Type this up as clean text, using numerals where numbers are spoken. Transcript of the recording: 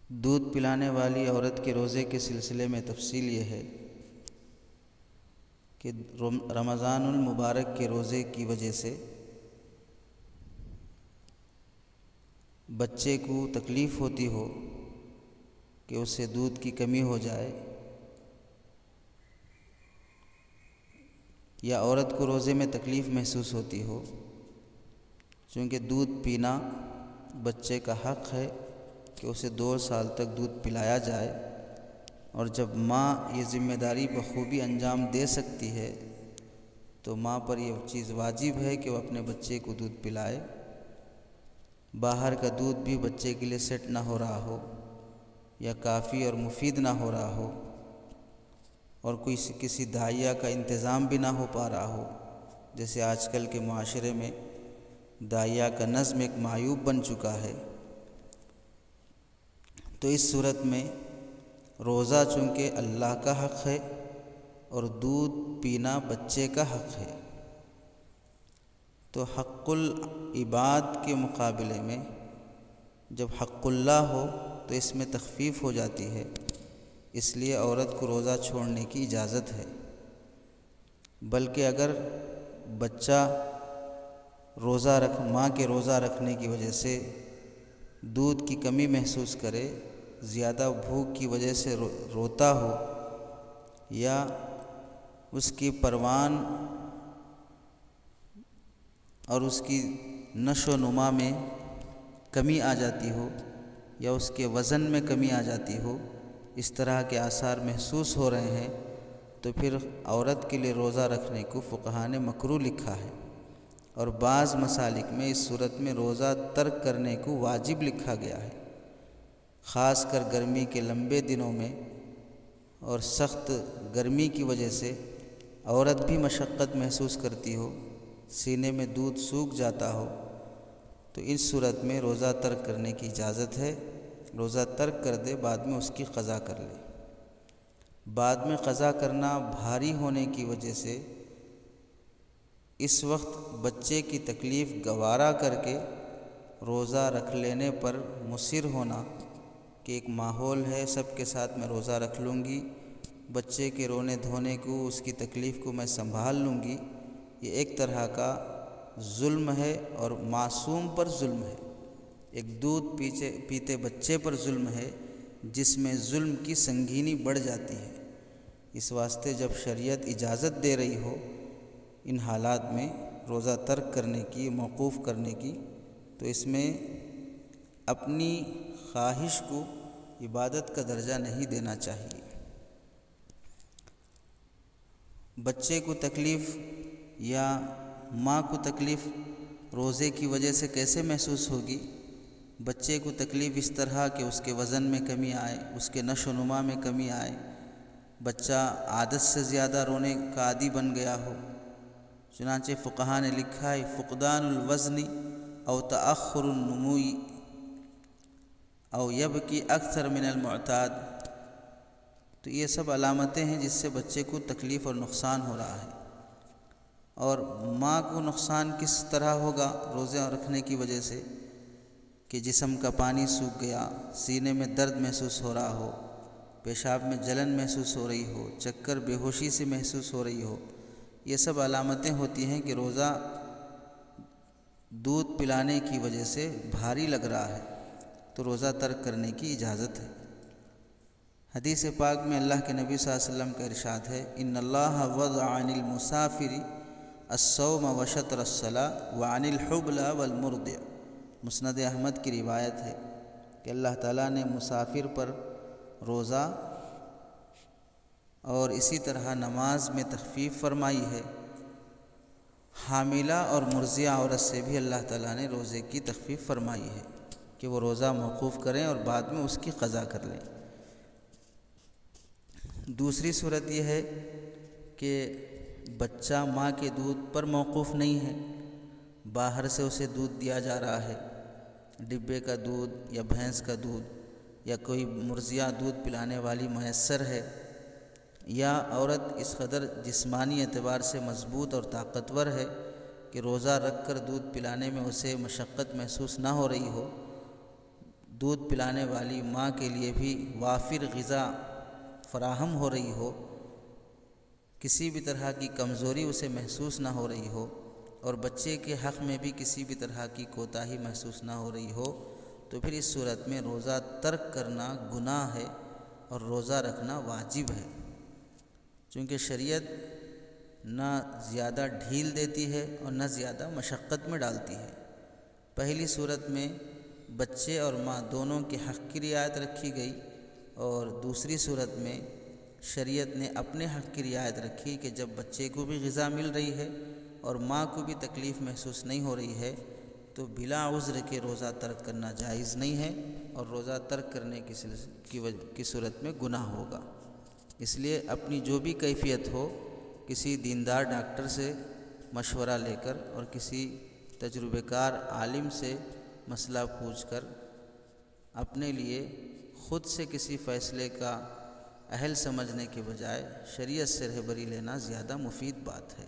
دودھ پلانے والی عورت کے روزے کے سلسلے میں تفصیل یہ ہے کہ رمضان المبارک کے روزے کی وجہ سے بچے کو تکلیف ہوتی ہو کہ اسے دودھ کی کمی ہو جائے، یا عورت کو روزے میں تکلیف محسوس ہوتی ہو، چونکہ دودھ پینا بچے کا حق ہے کہ اسے 2 سال تک دودھ پلایا جائے، اور جب ماں یہ ذمہ داری بخوبی انجام دے سکتی ہے تو ماں پر یہ چیز واجب ہے کہ وہ اپنے بچے کو دودھ پلائے۔ باہر کا دودھ بھی بچے کے لیے سیٹ نہ ہو رہا ہو یا کافی اور مفید نہ ہو رہا ہو، اور کسی داعیہ کا انتظام بھی نہ ہو پا رہا ہو، جیسے آج کل کے معاشرے میں داعیہ کا نظم ایک معیوب بن چکا ہے، تو اس صورت میں روزہ چونکہ اللہ کا حق ہے اور دودھ پینا بچے کا حق ہے، تو حق العباد کے مقابلے میں جب حق اللہ ہو تو اس میں تخفیف ہو جاتی ہے، اس لیے عورت کو روزہ چھوڑنے کی اجازت ہے۔ بلکہ اگر بچہ ماں کے روزہ رکھنے کی وجہ سے دودھ کی کمی محسوس کرے، زیادہ بھوک کی وجہ سے روتا ہو، یا اس کی پروان اور اس کی نشو و نما میں کمی آ جاتی ہو، یا اس کے وزن میں کمی آ جاتی ہو، اس طرح کے آثار محسوس ہو رہے ہیں، تو پھر عورت کے لیے روزہ رکھنے کو فقہاء نے مکروہ لکھا ہے، اور بعض مسالک میں اس صورت میں روزہ ترک کرنے کو واجب لکھا گیا ہے، خاص کر گرمی کے لمبے دنوں میں اور سخت گرمی کی وجہ سے عورت بھی مشقت محسوس کرتی ہو، سینے میں دودھ سوکھ جاتا ہو، تو اس صورت میں روزہ ترک کرنے کی اجازت ہے۔ روزہ ترک کر دے، بعد میں اس کی قضا کر لے۔ بعد میں قضا کرنا بھاری ہونے کی وجہ سے اس وقت بچے کی تکلیف گوارا کر کے روزہ رکھ لینے پر مصر ہونا کہ ایک ماحول ہے، سب کے ساتھ میں روزہ رکھ لوں گی، بچے کے رونے دھونے کو، اس کی تکلیف کو میں سنبھال لوں گی، یہ ایک طرح کا ظلم ہے اور معصوم پر ظلم ہے، ایک دودھ پیتے بچے پر ظلم ہے، جس میں ظلم کی سنگینی بڑھ جاتی ہے۔ اس واسطے جب شریعت اجازت دے رہی ہو ان حالات میں روزہ ترک کرنے کی، موقوف کرنے کی، تو اس میں اپنی خواہش کو عبادت کا درجہ نہیں دینا چاہیے۔ بچے کو تکلیف یا ماں کو تکلیف روزے کی وجہ سے کیسے محسوس ہوگی؟ بچے کو تکلیف اس طرح کہ اس کے وزن میں کمی آئے، اس کے نشو و نما میں کمی آئے، بچہ عادت سے زیادہ رونے کا عادی بن گیا ہو، چنانچہ فقہاء نے لکھا ہے فقدان الوزن او تأخر النمو او یبکی اکثر من المعتاد، تو یہ سب علامتیں ہیں جس سے بچے کو تکلیف اور نقصان ہو رہا ہے۔ اور ماں کو نقصان کس طرح ہوگا روزے رکھنے کی وجہ سے؟ کہ جسم کا پانی سوکھ گیا، سینے میں درد محسوس ہو رہا ہو، پیشاب میں جلن محسوس ہو رہی ہو، چکر بے ہوشی سے محسوس ہو رہی ہو، یہ سب علامتیں ہوتی ہیں کہ روزہ دودھ پلانے کی وجہ سے بھاری لگ رہا ہے، تو روزہ ترک کرنے کی اجازت ہے۔ حدیث پاک میں اللہ کے نبی صلی اللہ علیہ وسلم کا ارشاد ہے ان اللہ وضع عن المسافر الصوم وشطر الصلاة وعن الحبل والمرضع، مسند احمد کی روایت ہے کہ اللہ تعالیٰ نے مسافر پر روزہ اور اسی طرح نماز میں تخفیف فرمائی ہے، حاملہ اور مرضعہ عورت سے بھی اللہ تعالیٰ نے روزے کی تخفیف فرمائی ہے کہ وہ روزہ موقوف کریں اور بعد میں اس کی قضا کر لیں۔ دوسری صورت یہ ہے کہ بچہ ماں کے دودھ پر موقوف نہیں ہے، باہر سے اسے دودھ دیا جا رہا ہے، ڈبے کا دودھ یا بھینس کا دودھ یا کوئی مرضعہ دودھ پلانے والی میسر ہے، یا عورت اس قدر جسمانی اعتبار سے مضبوط اور طاقتور ہے کہ روزہ رکھ کر دودھ پلانے میں اسے مشقت محسوس نہ ہو رہی ہو، دودھ پلانے والی ماں کے لیے بھی وافر غذا فراہم ہو رہی ہو، کسی بھی طرح کی کمزوری اسے محسوس نہ ہو رہی ہو، اور بچے کے حق میں بھی کسی بھی طرح کی کوتاہی محسوس نہ ہو رہی ہو، تو پھر اس صورت میں روزہ ترک کرنا گناہ ہے اور روزہ رکھنا واجب ہے، چونکہ شریعت نہ زیادہ ڈھیل دیتی ہے اور نہ زیادہ مشقت میں ڈالتی ہے۔ پہلی صورت میں بچے اور ماں دونوں کے حق کی رعایت رکھی گئی، اور دوسری صورت میں شریعت نے اپنے حق کی رعایت رکھی کہ جب بچے کو بھی غذا مل رہی ہے اور ماں کو بھی تکلیف محسوس نہیں ہو رہی ہے تو بلا عذر کے روزہ ترک کرنا جائز نہیں ہے، اور روزہ ترک کرنے کی صورت میں گناہ ہوگا۔ اس لیے اپنی جو بھی کیفیت ہو کسی دیندار ڈاکٹر سے مشورہ لے کر اور کسی تجربہ کار عالم سے مسئلہ پوچھ کر اپنے لیے خود سے کسی فیصلے کا اہل سمجھنے کے بجائے شریعت سے رہبری لینا زیادہ مفید بات ہے۔